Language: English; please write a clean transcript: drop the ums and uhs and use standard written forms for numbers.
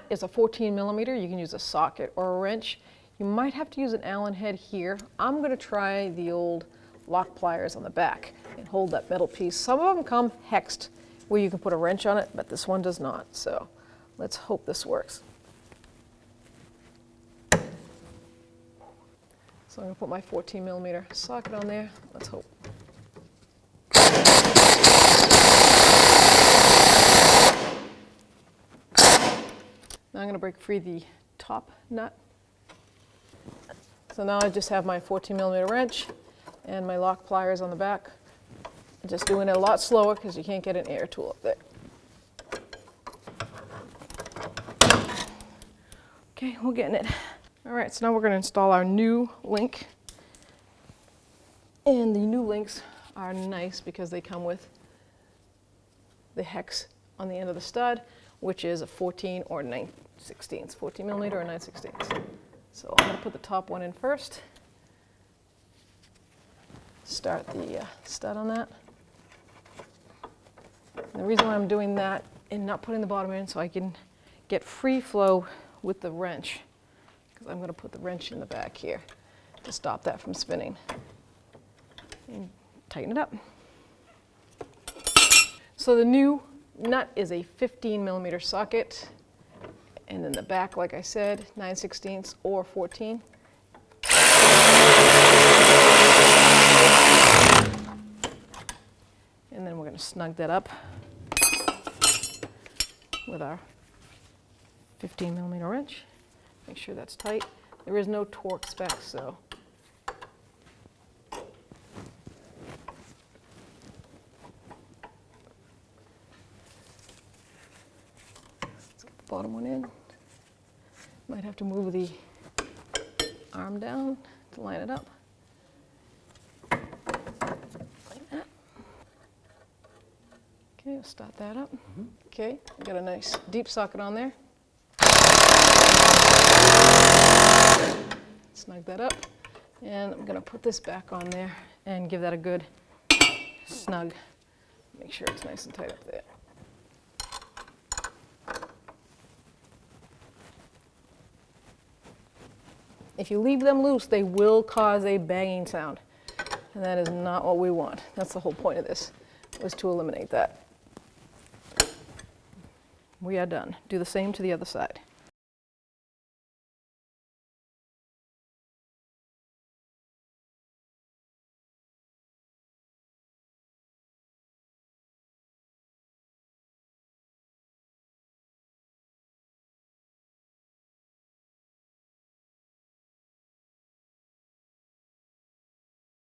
nut is a 14 millimeter. You can use a socket or a wrench. You might have to use an Allen head here. I'm going to try the old lock pliers on the back and hold that metal piece. Some of them come hexed where you can put a wrench on it, but this one does not. So let's hope this works. So I'm going to put my 14 millimeter socket on there. Let's hope. Now I'm going to break free the top nut. So now I just have my 14 millimeter wrench and my lock pliers on the back. I'm just doing it a lot slower because you can't get an air tool up there. Okay, we're getting it. All right, so now we're going to install our new link. And the new links are nice because they come with the hex on the end of the stud, which is a 14 or 9/16, 14 millimeter or 9/16. So I'm going to put the top one in first. Start the stud on that. And the reason why I'm doing that and not putting the bottom in so I can get free flow with the wrench, because I'm going to put the wrench in the back here to stop that from spinning. And tighten it up. So the new nut is a 15 millimeter socket, and then the back, like I said, 9/16 or 14. And then we're going to snug that up with our 15 millimeter wrench. Make sure that's tight. There is no torque spec, so let's get the bottom one in. Might have to move the arm down to line it up. Like that. Okay, we'll start that up. Okay, I've got a nice deep socket on there. Snug that up, and I'm going to put this back on there and give that a good snug. Make sure it's nice and tight up there. If you leave them loose, they will cause a banging sound, and that is not what we want. That's the whole point of this, was to eliminate that. We are done. Do the same to the other side.